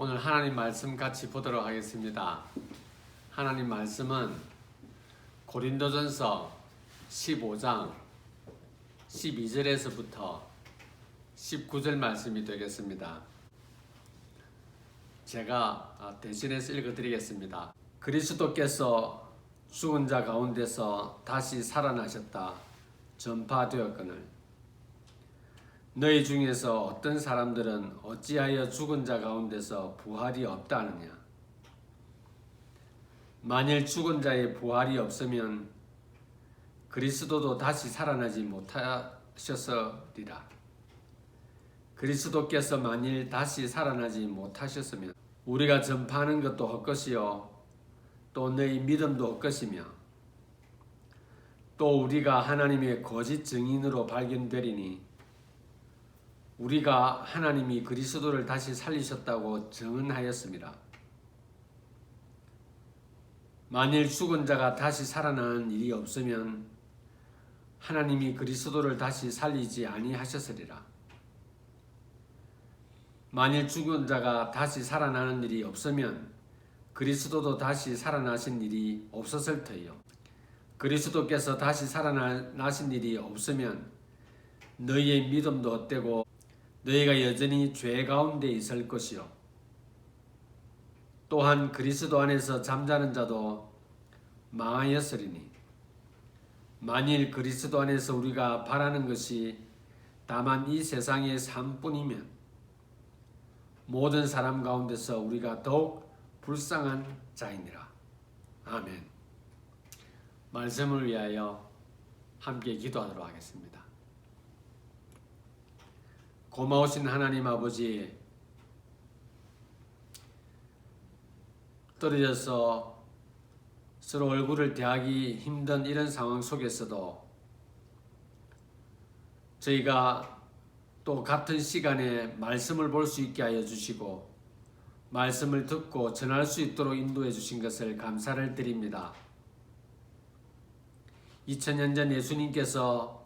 오늘 하나님 말씀 같이 보도록 하겠습니다. 하나님 말씀은 고린도전서 15장 12절에서부터 19절 말씀이 되겠습니다. 제가 대신해서 읽어드리겠습니다. 그리스도께서 죽은 자 가운데서 다시 살아나셨다 전파되었거늘 너희 중에서 어떤 사람들은 어찌하여 죽은 자 가운데서 부활이 없다 하느냐. 만일 죽은 자의 부활이 없으면 그리스도도 다시 살아나지 못하셨으리라. 그리스도께서 만일 다시 살아나지 못하셨으면 우리가 전파하는 것도 헛것이요 또 너희 믿음도 헛것이며 또 우리가 하나님의 거짓 증인으로 발견되리니 우리가 하나님이 그리스도를 다시 살리셨다고 증언하였습니다. 만일 죽은 자가 다시 살아나는 일이 없으면 하나님이 그리스도를 다시 살리지 아니하셨으리라. 만일 죽은 자가 다시 살아나는 일이 없으면 그리스도도 다시 살아나신 일이 없었을 터이요. 그리스도께서 다시 살아나신 일이 없으면 너희의 믿음도 헛되고 너희가 여전히 죄 가운데 있을 것이요. 또한 그리스도 안에서 잠자는 자도 망하였으리니 만일 그리스도 안에서 우리가 바라는 것이 다만 이 세상의 삶뿐이면 모든 사람 가운데서 우리가 더욱 불쌍한 자이니라. 아멘. 말씀을 위하여 함께 기도하도록 하겠습니다. 고마우신 하나님 아버지, 떨어져서 서로 얼굴을 대하기 힘든 이런 상황 속에서도 저희가 또 같은 시간에 말씀을 볼 수 있게 하여 주시고 말씀을 듣고 전할 수 있도록 인도해 주신 것을 감사를 드립니다. 2000년 전 예수님께서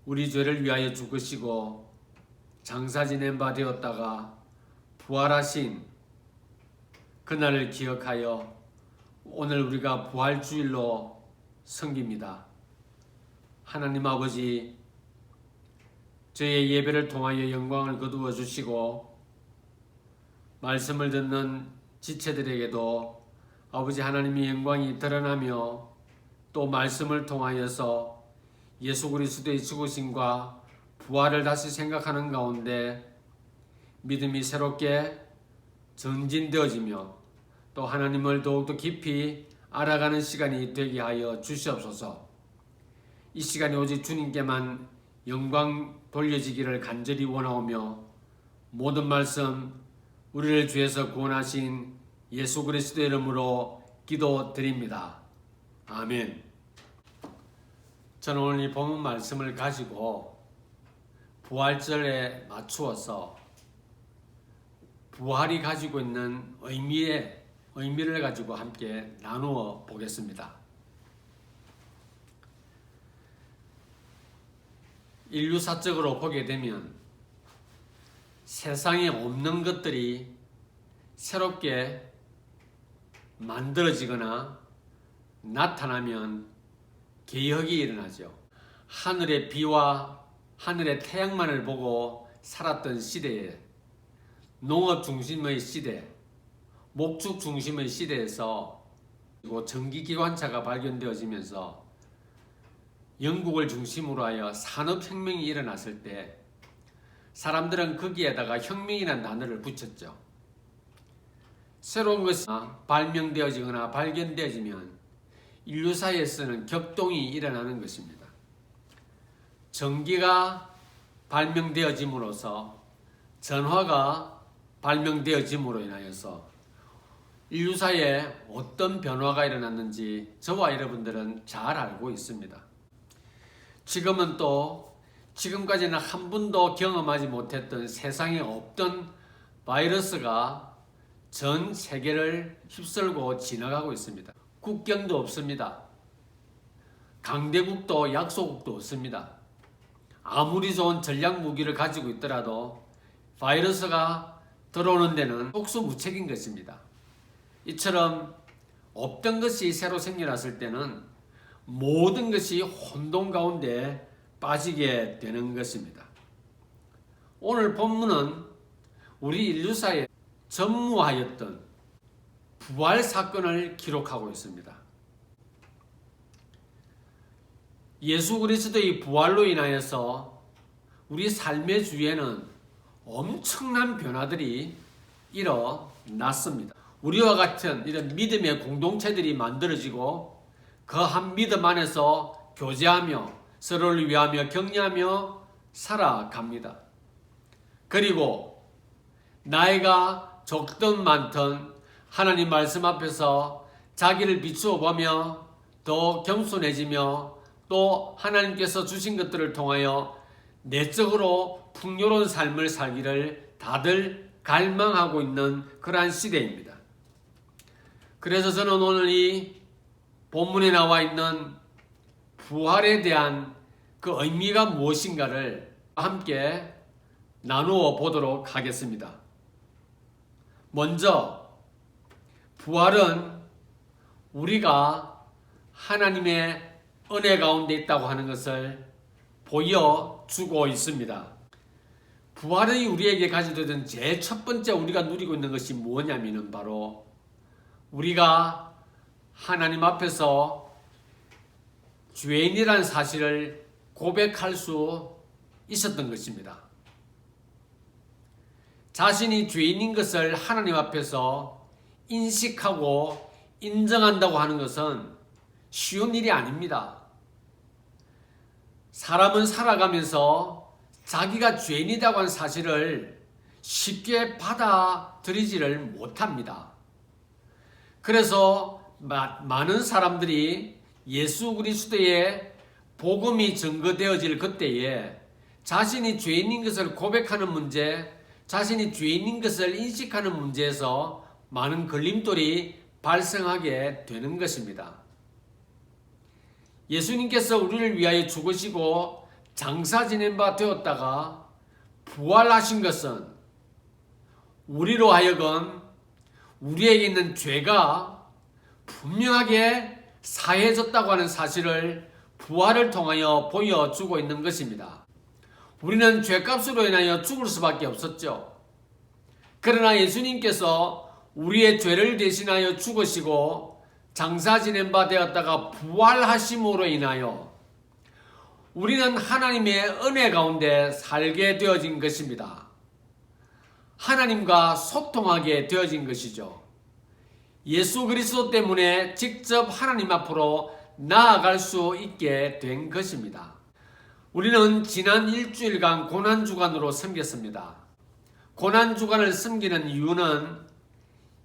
우리 죄를 위하여 죽으시고 장사 지낸 바 되었다가 부활하신 그날을 기억하여 오늘 우리가 부활주일로 섬깁니다. 하나님 아버지, 저희의 예배를 통하여 영광을 거두어 주시고 말씀을 듣는 지체들에게도 아버지 하나님의 영광이 드러나며 또 말씀을 통하여서 예수 그리스도의 죽으심과 부활을 다시 생각하는 가운데 믿음이 새롭게 전진되어지며 또 하나님을 더욱더 깊이 알아가는 시간이 되게 하여 주시옵소서. 이 시간이 오직 주님께만 영광 돌려지기를 간절히 원하오며 모든 말씀 우리를 주에서 구원하신 예수 그리스도의 이름으로 기도드립니다. 아멘. 저는 오늘 이 본문 말씀을 가지고 부활절에 맞추어서 부활이 가지고 있는 의미를 가지고 함께 나누어 보겠습니다. 인류사적으로 보게 되면 세상에 없는 것들이 새롭게 만들어지거나 나타나면 개혁이 일어나죠. 하늘의 비와 하늘의 태양만을 보고 살았던 시대에 농업 중심의 시대, 목축 중심의 시대에서 전기기관차가 발견되어지면서 영국을 중심으로 하여 산업혁명이 일어났을 때 사람들은 거기에다가 혁명이라는 단어를 붙였죠. 새로운 것이 발명되어지거나 발견되어지면 인류사에서는 격동이 일어나는 것입니다. 전기가 발명되어짐으로써 전화가 발명되어짐으로 인하여서 인류사에 어떤 변화가 일어났는지 저와 여러분들은 잘 알고 있습니다. 지금은 또 지금까지는 한 번도 경험하지 못했던 세상에 없던 바이러스가 전 세계를 휩쓸고 지나가고 있습니다. 국경도 없습니다. 강대국도 약소국도 없습니다. 아무리 좋은 전략 무기를 가지고 있더라도 바이러스가 들어오는 데는 속수무책인 것입니다. 이처럼 없던 것이 새로 생겨났을 때는 모든 것이 혼돈 가운데 빠지게 되는 것입니다. 오늘 본문은 우리 인류사에 전무하였던 부활 사건을 기록하고 있습니다. 예수 그리스도의 부활로 인하여서 우리 삶의 주위에는 엄청난 변화들이 일어났습니다. 우리와 같은 이런 믿음의 공동체들이 만들어지고 그 한 믿음 안에서 교제하며 서로를 위하며 격려하며 살아갑니다. 그리고 나이가 적든 많든 하나님 말씀 앞에서 자기를 비추어 보며 더 겸손해지며 또 하나님께서 주신 것들을 통하여 내적으로 풍요로운 삶을 살기를 다들 갈망하고 있는 그러한 시대입니다. 그래서 저는 오늘 이 본문에 나와 있는 부활에 대한 그 의미가 무엇인가를 함께 나누어 보도록 하겠습니다. 먼저 부활은 우리가 하나님의 은혜 가운데 있다고 하는 것을 보여주고 있습니다. 부활이 우리에게 가지고 있는 제일 첫 번째 우리가 누리고 있는 것이 뭐냐면은 바로 우리가 하나님 앞에서 죄인이라는 사실을 고백할 수 있었던 것입니다. 자신이 죄인인 것을 하나님 앞에서 인식하고 인정한다고 하는 것은 쉬운 일이 아닙니다. 사람은 살아가면서 자기가 죄인이라고 하는 사실을 쉽게 받아들이지를 못합니다. 그래서 많은 사람들이 예수 그리스도의 복음이 증거되어질 그때에 자신이 죄인인 것을 고백하는 문제, 자신이 죄인인 것을 인식하는 문제에서 많은 걸림돌이 발생하게 되는 것입니다. 예수님께서 우리를 위하여 죽으시고 장사 지낸 바 되었다가 부활하신 것은 우리로 하여금 우리에게 있는 죄가 분명하게 사해졌다고 하는 사실을 부활을 통하여 보여주고 있는 것입니다. 우리는 죄값으로 인하여 죽을 수밖에 없었죠. 그러나 예수님께서 우리의 죄를 대신하여 죽으시고 장사 지낸 바 되었다가 부활하심으로 인하여 우리는 하나님의 은혜 가운데 살게 되어진 것입니다. 하나님과 소통하게 되어진 것이죠. 예수 그리스도 때문에 직접 하나님 앞으로 나아갈 수 있게 된 것입니다. 우리는 지난 일주일간 고난주간으로 섬겼습니다. 고난주간을 섬기는 이유는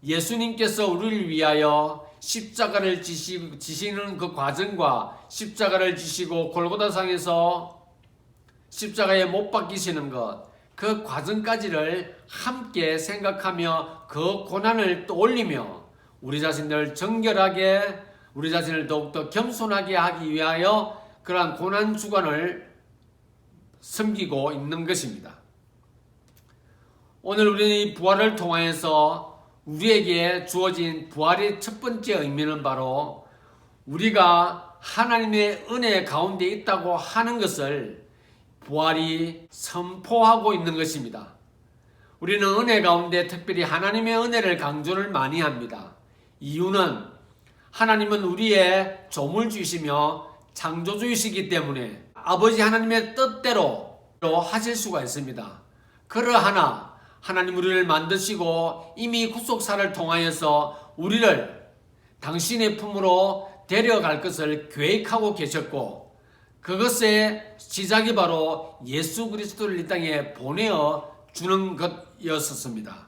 예수님께서 우리를 위하여 십자가를 지시는 그 과정과 십자가를 지시고 골고다상에서 십자가에 못 박히시는 것, 그 과정까지를 함께 생각하며 그 고난을 떠올리며 우리 자신을 정결하게, 우리 자신을 더욱더 겸손하게 하기 위하여 그러한 고난주간을 섬기고 있는 것입니다. 오늘 우리는 이 부활을 통하여서 우리에게 주어진 부활의 첫 번째 의미는 바로 우리가 하나님의 은혜 가운데 있다고 하는 것을 부활이 선포하고 있는 것입니다. 우리는 은혜 가운데 특별히 하나님의 은혜를 강조를 많이 합니다. 이유는 하나님은 우리의 조물주이시며 창조주이시기 때문에 아버지 하나님의 뜻대로 하실 수가 있습니다. 그러하나 하나님 우리를 만드시고 이미 구속사를 통하여서 우리를 당신의 품으로 데려갈 것을 계획하고 계셨고 그것의 시작이 바로 예수 그리스도를 이 땅에 보내어 주는 것이었습니다.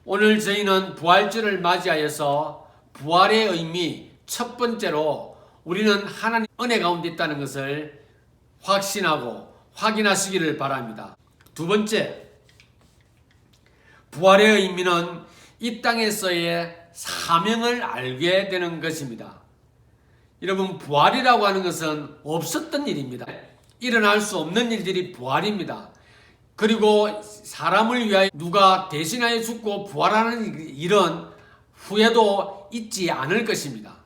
오늘 저희는 부활절을 맞이하여서 부활의 의미 첫 번째로 우리는 하나님 은혜 가운데 있다는 것을 확신하고 확인하시기를 바랍니다. 두 번째, 부활의 의미는 이 땅에서의 사명을 알게 되는 것입니다. 여러분, 부활이라고 하는 것은 없었던 일입니다. 일어날 수 없는 일들이 부활입니다. 그리고 사람을 위하여 누가 대신하여 죽고 부활하는 일은 후에도 있지 않을 것입니다.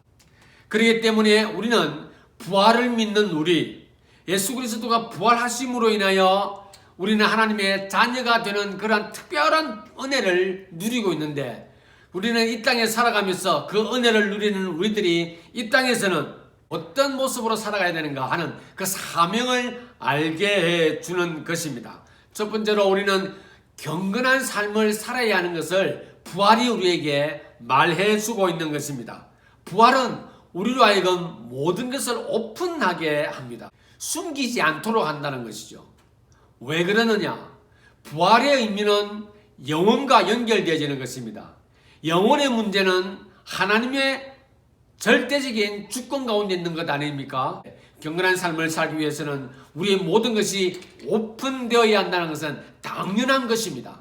그렇기 때문에 우리는 부활을 믿는 우리, 예수 그리스도가 부활하심으로 인하여 우리는 하나님의 자녀가 되는 그런 특별한 은혜를 누리고 있는데, 우리는 이 땅에 살아가면서 그 은혜를 누리는 우리들이 이 땅에서는 어떤 모습으로 살아가야 되는가 하는 그 사명을 알게 해주는 것입니다. 첫 번째로 우리는 경건한 삶을 살아야 하는 것을 부활이 우리에게 말해주고 있는 것입니다. 부활은 우리로 하여금 모든 것을 오픈하게 합니다. 숨기지 않도록 한다는 것이죠. 왜 그러느냐? 부활의 의미는 영혼과 연결되어지는 것입니다. 영혼의 문제는 하나님의 절대적인 주권 가운데 있는 것 아닙니까? 경건한 삶을 살기 위해서는 우리의 모든 것이 오픈되어야 한다는 것은 당연한 것입니다.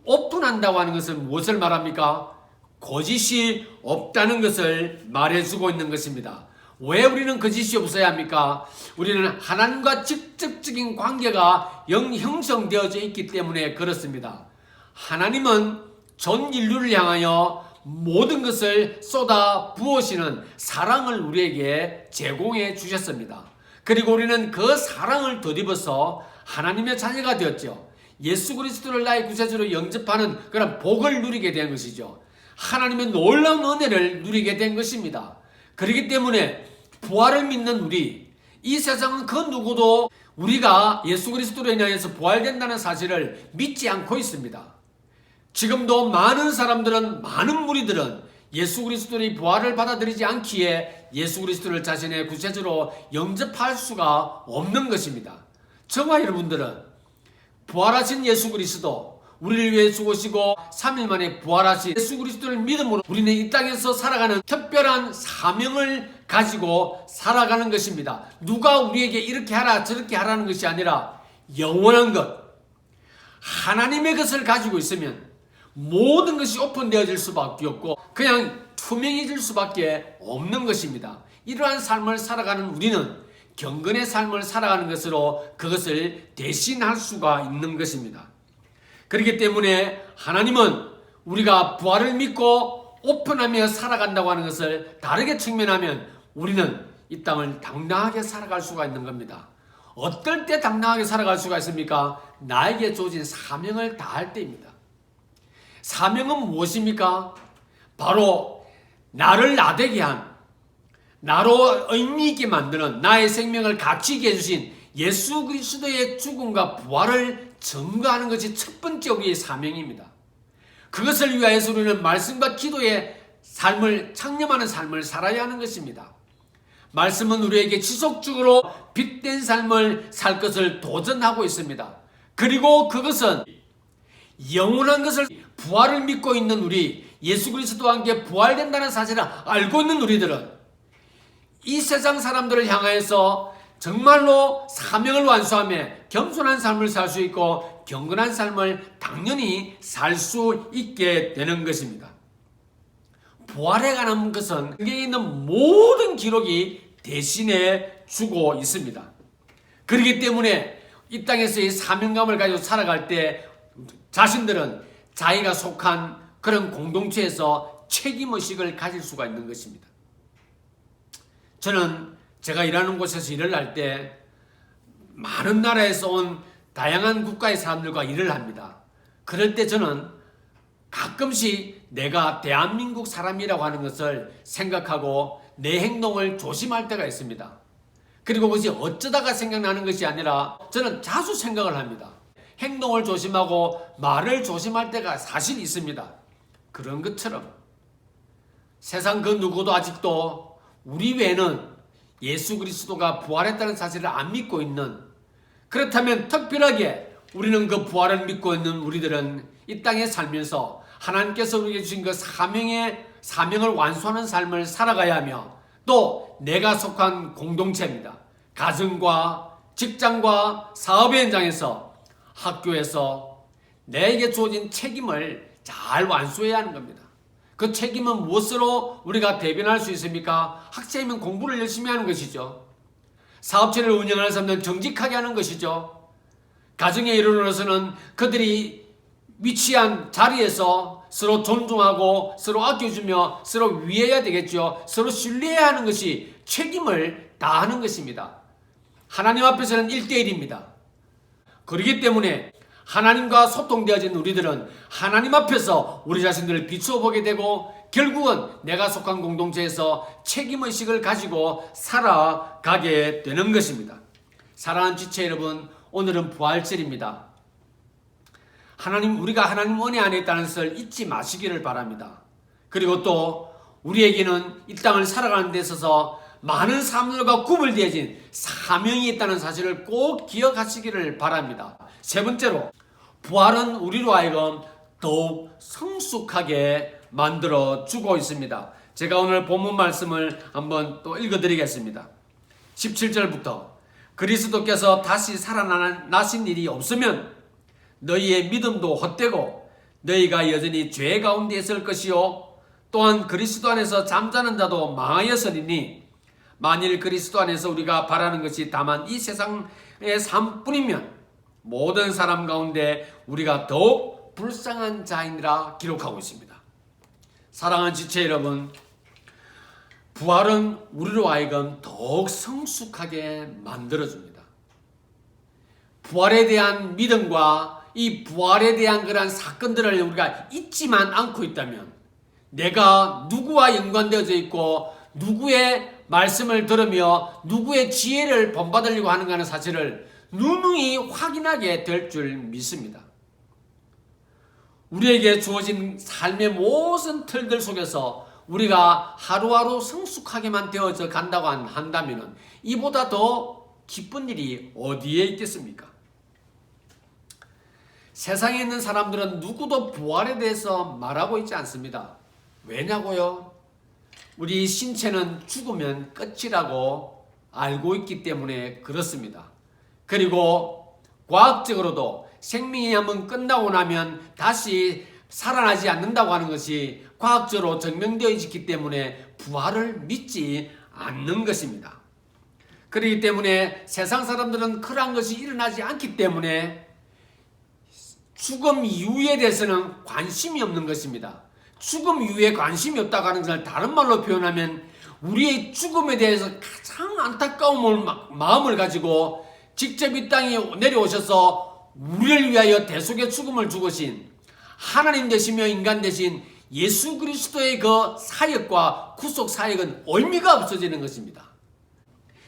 오픈한다고 하는 것은 무엇을 말합니까? 거짓이 없다는 것을 말해주고 있는 것입니다. 왜 우리는 거짓이 없어야 합니까? 우리는 하나님과 직접적인 관계가 형성되어져 있기 때문에 그렇습니다. 하나님은 전 인류를 향하여 모든 것을 쏟아 부으시는 사랑을 우리에게 제공해 주셨습니다. 그리고 우리는 그 사랑을 덧입어서 하나님의 자녀가 되었죠. 예수 그리스도를 나의 구세주로 영접하는 그런 복을 누리게 된 것이죠. 하나님의 놀라운 은혜를 누리게 된 것입니다. 그렇기 때문에 부활을 믿는 우리, 이 세상은 그 누구도 우리가 예수 그리스도로 인하여서 부활된다는 사실을 믿지 않고 있습니다. 지금도 많은 사람들은, 많은 무리들은 예수 그리스도의 부활을 받아들이지 않기에 예수 그리스도를 자신의 구세주로 영접할 수가 없는 것입니다. 저와 여러분들은 부활하신 예수 그리스도, 우리를 위해 죽으시고 3일 만에 부활하신 예수 그리스도를 믿음으로 우리는 이 땅에서 살아가는 특별한 사명을 가지고 살아가는 것입니다. 누가 우리에게 이렇게 하라 저렇게 하라는 것이 아니라 영원한 것, 하나님의 것을 가지고 있으면 모든 것이 오픈되어질 수밖에 없고 그냥 투명해질 수밖에 없는 것입니다. 이러한 삶을 살아가는 우리는 경건의 삶을 살아가는 것으로 그것을 대신할 수가 있는 것입니다. 그렇기 때문에 하나님은 우리가 부활을 믿고 오픈하며 살아간다고 하는 것을 다르게 측면하면 우리는 이 땅을 당당하게 살아갈 수가 있는 겁니다. 어떨 때 당당하게 살아갈 수가 있습니까? 나에게 주어진 사명을 다할 때입니다. 사명은 무엇입니까? 바로 나를 나되게 한, 나로 의미 있게 만드는, 나의 생명을 가치 있게 해주신 예수 그리스도의 죽음과 부활을 증거하는 것이 첫 번째 우리의 사명입니다. 그것을 위하여서 우리는 말씀과 기도의 삶을 창념하는 삶을 살아야 하는 것입니다. 말씀은 우리에게 지속적으로 빛된 삶을 살 것을 도전하고 있습니다. 그리고 그것은 영원한 것을, 부활을 믿고 있는 우리, 예수 그리스도와 함께 부활된다는 사실을 알고 있는 우리들은 이 세상 사람들을 향하여서 정말로 사명을 완수하며 겸손한 삶을 살 수 있고 경건한 삶을 당연히 살 수 있게 되는 것입니다. 부활에 관한 것은 성경에 있는 모든 기록이 대신해 주고 있습니다. 그렇기 때문에 이 땅에서의 사명감을 가지고 살아갈 때 자신들은 자기가 속한 그런 공동체에서 책임의식을 가질 수가 있는 것입니다. 저는 제가 일하는 곳에서 일을 할 때 많은 나라에서 온 다양한 국가의 사람들과 일을 합니다. 그럴 때 저는 가끔씩 내가 대한민국 사람이라고 하는 것을 생각하고 내 행동을 조심할 때가 있습니다. 그리고 그것이 어쩌다가 생각나는 것이 아니라 저는 자주 생각을 합니다. 행동을 조심하고 말을 조심할 때가 사실 있습니다. 그런 것처럼 세상 그 누구도 아직도 우리 외에는 예수 그리스도가 부활했다는 사실을 안 믿고 있는, 그렇다면 특별하게 우리는 그 부활을 믿고 있는 우리들은 이 땅에 살면서 하나님께서 우리에게 주신 그 사명을 완수하는 삶을 살아가야 하며, 또 내가 속한 공동체입니다. 가정과 직장과 사업의 현장에서, 학교에서 내게 주어진 책임을 잘 완수해야 하는 겁니다. 그 책임은 무엇으로 우리가 대변할 수 있습니까? 학생이면 공부를 열심히 하는 것이죠. 사업체를 운영하는 사람들은 정직하게 하는 것이죠. 가정에 이르러서는 그들이 위치한 자리에서 서로 존중하고 서로 아껴주며 서로 위해야 되겠죠. 서로 신뢰해야 하는 것이 책임을 다하는 것입니다. 하나님 앞에서는 1대1입니다. 그렇기 때문에 하나님과 소통되어진 우리들은 하나님 앞에서 우리 자신들을 비추어 보게 되고 결국은 내가 속한 공동체에서 책임의식을 가지고 살아가게 되는 것입니다. 사랑하는 지체 여러분, 오늘은 부활절입니다. 우리가 하나님 은혜 안에 있다는 것을 잊지 마시기를 바랍니다. 그리고 또 우리에게는 이 땅을 살아가는 데 있어서 많은 사람들과 구분되어진 사명이 있다는 사실을 꼭 기억하시기를 바랍니다. 세 번째로, 부활은 우리로 하여금 더욱 성숙하게 만들어주고 있습니다. 제가 오늘 본문 말씀을 한번 또 읽어드리겠습니다. 17절부터 그리스도께서 다시 살아나신 일이 없으면 너희의 믿음도 헛되고 너희가 여전히 죄 가운데 있을 것이요 또한 그리스도 안에서 잠자는 자도 망하였으리니 만일 그리스도 안에서 우리가 바라는 것이 다만 이 세상의 삶뿐이면 모든 사람 가운데 우리가 더욱 불쌍한 자이니라 기록하고 있습니다. 사랑하는 지체 여러분, 부활은 우리로 하여금 더욱 성숙하게 만들어줍니다. 부활에 대한 믿음과 이 부활에 대한 그런 사건들을 우리가 잊지만 않고 있다면 내가 누구와 연관되어져 있고 누구의 말씀을 들으며 누구의 지혜를 본받으려고 하는가 하는 사실을 누누이 확인하게 될 줄 믿습니다. 우리에게 주어진 삶의 모든 틀들 속에서 우리가 하루하루 성숙하게만 되어져 간다고 한다면 이보다 더 기쁜 일이 어디에 있겠습니까? 세상에 있는 사람들은 누구도 부활에 대해서 말하고 있지 않습니다. 왜냐고요? 우리 신체는 죽으면 끝이라고 알고 있기 때문에 그렇습니다. 그리고 과학적으로도 생명이 한번 끝나고 나면 다시 살아나지 않는다고 하는 것이 과학적으로 증명되어 있기 때문에 부활을 믿지 않는 것입니다. 그렇기 때문에 세상 사람들은 그러한 것이 일어나지 않기 때문에 죽음 이후에 대해서는 관심이 없는 것입니다. 죽음 이후에 관심이 없다고 하는 것을 다른 말로 표현하면 우리의 죽음에 대해서 가장 안타까운 마음을 가지고 직접 이 땅에 내려오셔서 우리를 위하여 대속의 죽음을 죽으신 하나님 되시며 인간 되신 예수 그리스도의 그 사역과 구속 사역은 의미가 없어지는 것입니다.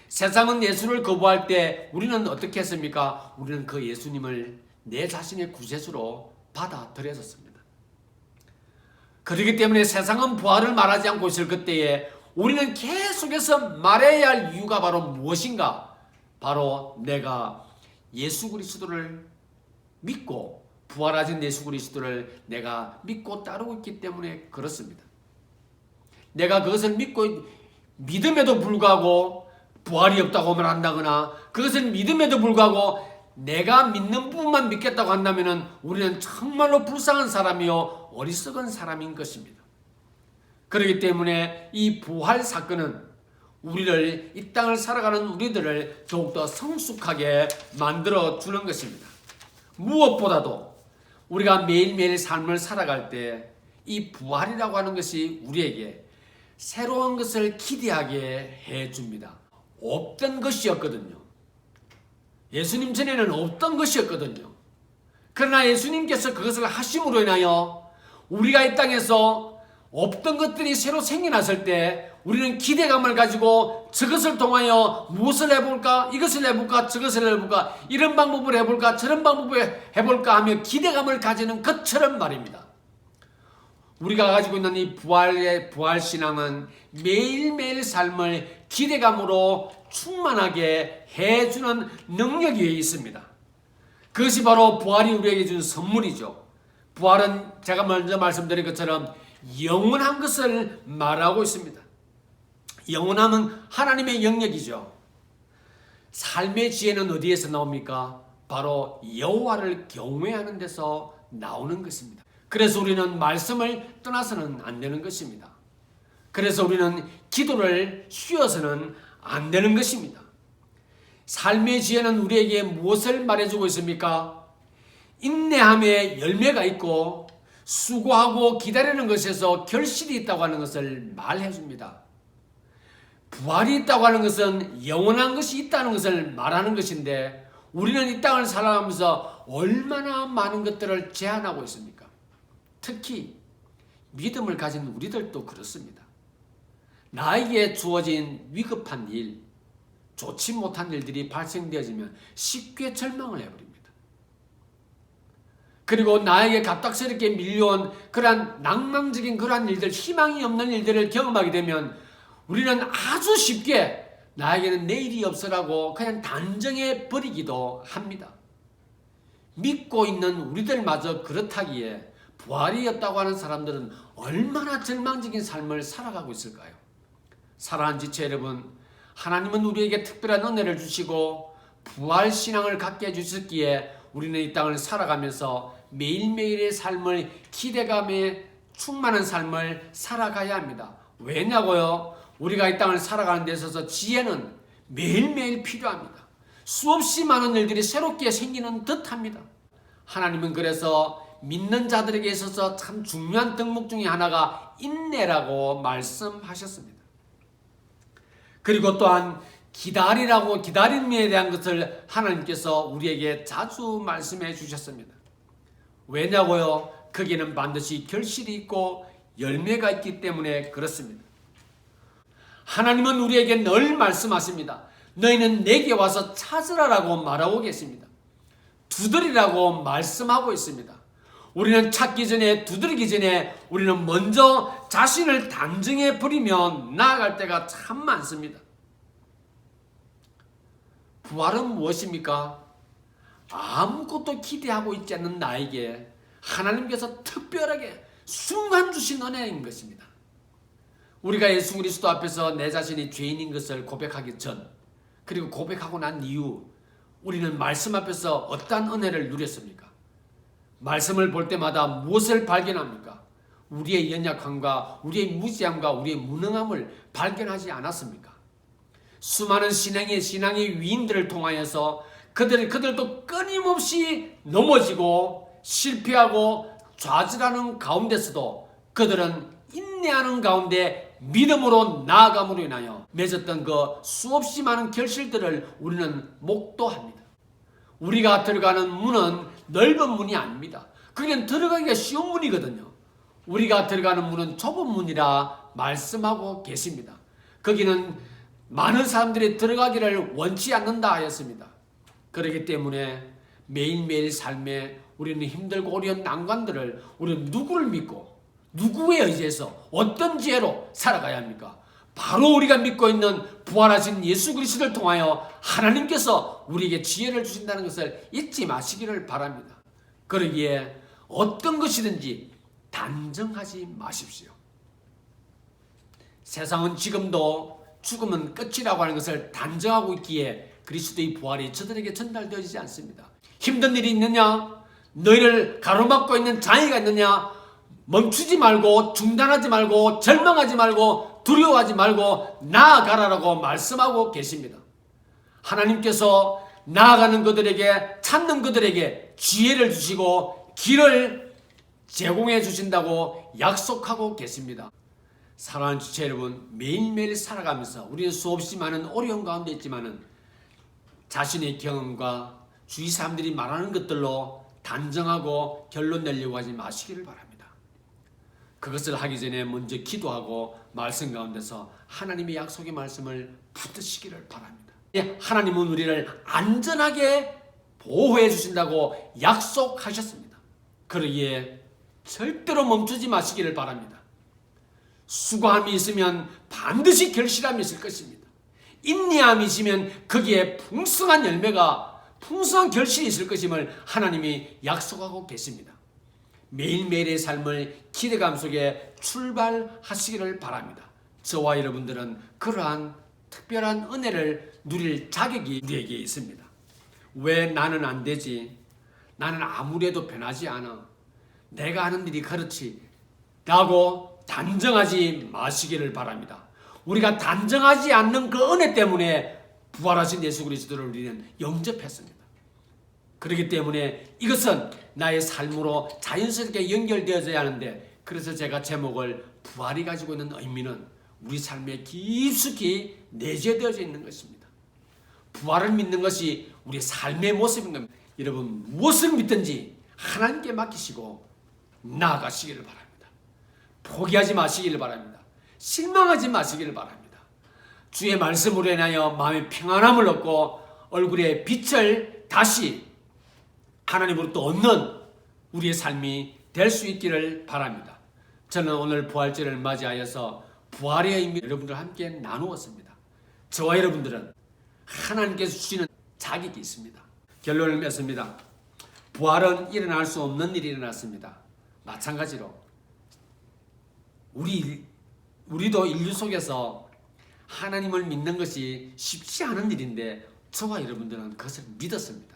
세상은 예수를 거부할 때 우리는 어떻게 했습니까? 우리는 그 예수님을 내 자신의 구세주로 받아들였습니다. 그렇기 때문에 세상은 부활을 말하지 않고 있을 그때에 우리는 계속해서 말해야 할 이유가 바로 무엇인가? 바로 내가 예수 그리스도를 믿고 부활하신 예수 그리스도를 내가 믿고 따르고 있기 때문에 그렇습니다. 내가 그것을 믿음에도 불구하고 부활이 없다고 말한다거나 그것을 믿음에도 불구하고 내가 믿는 부분만 믿겠다고 한다면 우리는 정말로 불쌍한 사람이요 어리석은 사람인 것입니다. 그렇기 때문에 이 부활 사건은 우리를 이 땅을 살아가는 우리들을 더욱더 성숙하게 만들어주는 것입니다. 무엇보다도 우리가 매일매일 삶을 살아갈 때 이 부활이라고 하는 것이 우리에게 새로운 것을 기대하게 해줍니다. 없던 것이었거든요. 예수님 전에는 없던 것이었거든요. 그러나 예수님께서 그것을 하심으로 인하여 우리가 이 땅에서 없던 것들이 새로 생겨났을 때 우리는 기대감을 가지고 저것을 통하여 무엇을 해볼까? 이것을 해볼까? 저것을 해볼까? 이런 방법을 해볼까? 저런 방법을 해볼까? 하며 기대감을 가지는 것처럼 말입니다. 우리가 가지고 있는 이 부활신앙은 매일매일 삶을 기대감으로 충만하게 해주는 능력이 있습니다. 그것이 바로 부활이 우리에게 준 선물이죠. 부활은 제가 먼저 말씀드린 것처럼 영원한 것을 말하고 있습니다. 영원함은 하나님의 영역이죠. 삶의 지혜는 어디에서 나옵니까? 바로 여호와를 경외하는 데서 나오는 것입니다. 그래서 우리는 말씀을 떠나서는 안 되는 것입니다. 그래서 우리는 기도를 쉬어서는 안 되는 것입니다. 삶의 지혜는 우리에게 무엇을 말해주고 있습니까? 인내함에 열매가 있고 수고하고 기다리는 것에서 결실이 있다고 하는 것을 말해줍니다. 부활이 있다고 하는 것은 영원한 것이 있다는 것을 말하는 것인데 우리는 이 땅을 살아가면서 얼마나 많은 것들을 제한하고 있습니까? 특히 믿음을 가진 우리들도 그렇습니다. 나에게 주어진 위급한 일, 좋지 못한 일들이 발생되어지면 쉽게 절망을 해버립니다. 그리고 나에게 갑작스럽게 밀려온 그러한 낭망적인 그러한 일들, 희망이 없는 일들을 경험하게 되면 우리는 아주 쉽게 나에게는 내일이 없으라고 그냥 단정해 버리기도 합니다. 믿고 있는 우리들마저 그렇다기에 부활이 없다고 하는 사람들은 얼마나 절망적인 삶을 살아가고 있을까요? 사랑하는 지체 여러분, 하나님은 우리에게 특별한 은혜를 주시고 부활 신앙을 갖게 해주셨기에 우리는 이 땅을 살아가면서 매일매일의 삶을 기대감에 충만한 삶을 살아가야 합니다. 왜냐고요? 우리가 이 땅을 살아가는 데 있어서 지혜는 매일매일 필요합니다. 수없이 많은 일들이 새롭게 생기는 듯합니다. 하나님은 그래서 믿는 자들에게 있어서 참 중요한 덕목 중에 하나가 인내라고 말씀하셨습니다. 그리고 또한 기다리라고 기다림에 대한 것을 하나님께서 우리에게 자주 말씀해 주셨습니다. 왜냐고요? 거기는 반드시 결실이 있고 열매가 있기 때문에 그렇습니다. 하나님은 우리에게 늘 말씀하십니다. 너희는 내게 와서 찾으라라고 말하고 계십니다. 두드리라고 말씀하고 있습니다. 우리는 찾기 전에, 두드리기 전에 우리는 먼저 자신을 단정해 버리며 나아갈 때가 참 많습니다. 부활은 무엇입니까? 아무것도 기대하고 있지 않는 나에게 하나님께서 특별하게 순간 주신 은혜인 것입니다. 우리가 예수 그리스도 앞에서 내 자신이 죄인인 것을 고백하기 전, 그리고 고백하고 난 이후 우리는 말씀 앞에서 어떠한 은혜를 누렸습니까? 말씀을 볼 때마다 무엇을 발견합니까? 우리의 연약함과 우리의 무지함과 우리의 무능함을 발견하지 않았습니까? 수많은 신앙의 위인들을 통하여서 그들도 끊임없이 넘어지고 실패하고 좌절하는 가운데서도 그들은 인내하는 가운데 믿음으로 나아감으로 인하여 맺었던 그 수없이 많은 결실들을 우리는 목도합니다. 우리가 들어가는 문은 넓은 문이 아닙니다. 그냥 들어가기가 쉬운 문이거든요. 우리가 들어가는 문은 좁은 문이라 말씀하고 계십니다. 거기는 많은 사람들이 들어가기를 원치 않는다 하였습니다. 그렇기 때문에 매일매일 삶에 우리는 힘들고 어려운 난관들을 우리는 누구를 믿고 누구에 의지해서 어떤 지혜로 살아가야 합니까? 바로 우리가 믿고 있는 부활하신 예수 그리스도를 통하여 하나님께서 우리에게 지혜를 주신다는 것을 잊지 마시기를 바랍니다. 그러기에 어떤 것이든지 단정하지 마십시오. 세상은 지금도 죽음은 끝이라고 하는 것을 단정하고 있기에 그리스도의 부활이 저들에게 전달되어지지 않습니다. 힘든 일이 있느냐? 너희를 가로막고 있는 장애가 있느냐? 멈추지 말고 중단하지 말고 절망하지 말고 두려워하지 말고 나아가라라고 말씀하고 계십니다. 하나님께서 나아가는 그들에게 찾는 그들에게 지혜를 주시고 길을 제공해 주신다고 약속하고 계십니다. 사랑하는 지체 여러분, 매일매일 살아가면서 우리는 수없이 많은 어려움 가운데 있지만은 자신의 경험과 주위 사람들이 말하는 것들로 단정하고 결론 내려고 하지 마시기를 바랍니다. 그것을 하기 전에 먼저 기도하고 말씀 가운데서 하나님의 약속의 말씀을 붙드시기를 바랍니다. 하나님은 우리를 안전하게 보호해 주신다고 약속하셨습니다. 그러기에 절대로 멈추지 마시기를 바랍니다. 수고함이 있으면 반드시 결실함이 있을 것입니다. 인내함이 있으면 거기에 풍성한 열매가, 풍성한 결실이 있을 것임을 하나님이 약속하고 계십니다. 매일매일의 삶을 기대감 속에 출발하시기를 바랍니다. 저와 여러분들은 그러한 특별한 은혜를 누릴 자격이 우리에게 있습니다. 왜 나는 안 되지? 나는 아무래도 변하지 않아. 내가 하는 일이 그렇지 라고 단정하지 마시기를 바랍니다. 우리가 단정하지 않는 그 은혜 때문에 부활하신 예수 그리스도를 우리는 영접했습니다. 그렇기 때문에 이것은 나의 삶으로 자연스럽게 연결되어져야 하는데, 그래서 제가 제목을 부활이 가지고 있는 의미는 우리 삶에 깊숙이 내재되어져 있는 것입니다. 부활을 믿는 것이 우리 삶의 모습인 겁니다. 여러분, 무엇을 믿든지 하나님께 맡기시고 나아가시기를 바랍니다. 포기하지 마시기를 바랍니다. 실망하지 마시기를 바랍니다. 주의 말씀으로 인하여 마음의 평안함을 얻고 얼굴에 빛을 다시 하나님으로부터 얻는 우리의 삶이 될 수 있기를 바랍니다. 저는 오늘 부활절을 맞이하여서 부활의 의미 여러분들과 함께 나누었습니다. 저와 여러분들은 하나님께서 주시는 자격이 있습니다. 결론을 맺습니다. 부활은 일어날 수 없는 일이 일어났습니다. 마찬가지로 우리도 인류 속에서 하나님을 믿는 것이 쉽지 않은 일인데 저와 여러분들은 그것을 믿었습니다.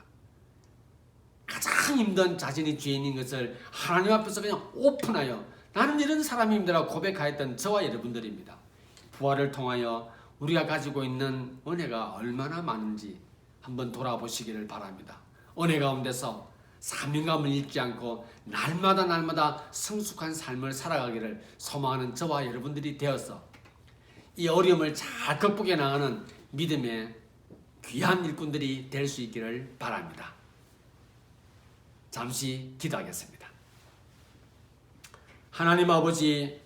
가장 힘든 자신이 죄인인 것을 하나님 앞에서 그냥 오픈하여 나는 이런 사람입니다라고 고백하였던 저와 여러분들입니다. 부활을 통하여 우리가 가지고 있는 은혜가 얼마나 많은지 한번 돌아보시기를 바랍니다. 은혜 가운데서 사명감을 잃지 않고 날마다 성숙한 삶을 살아가기를 소망하는 저와 여러분들이 되어서 이 어려움을 잘 극복해 나가는 믿음의 귀한 일꾼들이 될 수 있기를 바랍니다. 잠시 기도하겠습니다. 하나님 아버지,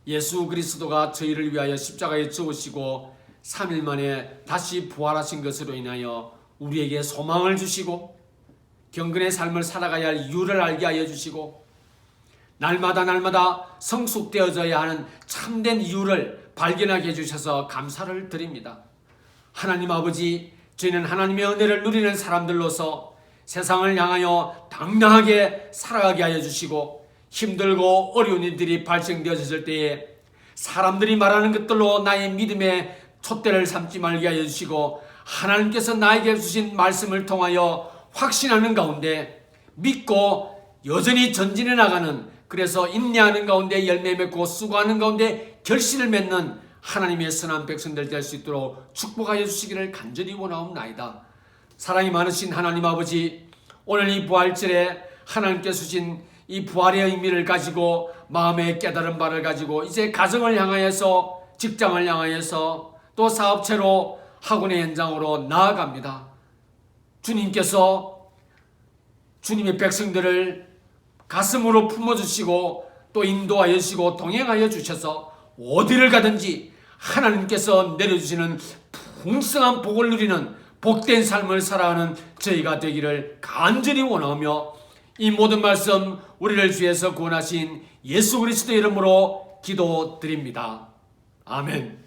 예수 그리스도가 저희를 위하여 십자가에 죽으시고 3일 만에 다시 부활하신 것으로 인하여 우리에게 소망을 주시고 경건의 삶을 살아가야 할 이유를 알게 하여 주시고 날마다 성숙되어져야 하는 참된 이유를 발견하게 해주셔서 감사를 드립니다. 하나님 아버지, 저희는 하나님의 은혜를 누리는 사람들로서 세상을 향하여 당당하게 살아가게 하여 주시고 힘들고 어려운 일들이 발생되어졌을 때에 사람들이 말하는 것들로 나의 믿음의 촛대를 삼지 말게 하여 주시고 하나님께서 나에게 주신 말씀을 통하여 확신하는 가운데 믿고 여전히 전진해 나가는, 그래서 인내하는 가운데 열매 맺고 수고하는 가운데 결실을 맺는 하나님의 선한 백성들 될 수 있도록 축복하여 주시기를 간절히 원하옵나이다. 사랑이 많으신 하나님 아버지, 오늘 이 부활절에 하나님께서 주신 이 부활의 의미를 가지고 마음의 깨달은 바를 가지고 이제 가정을 향하여서, 직장을 향하여서, 또 사업체로, 학원의 현장으로 나아갑니다. 주님께서 주님의 백성들을 가슴으로 품어주시고 또 인도하여 주시고 동행하여 주셔서 어디를 가든지 하나님께서 내려주시는 풍성한 복을 누리는 복된 삶을 살아가는 저희가 되기를 간절히 원하며, 이 모든 말씀 우리를 주에서 구원하신 예수 그리스도 이름으로 기도드립니다. 아멘.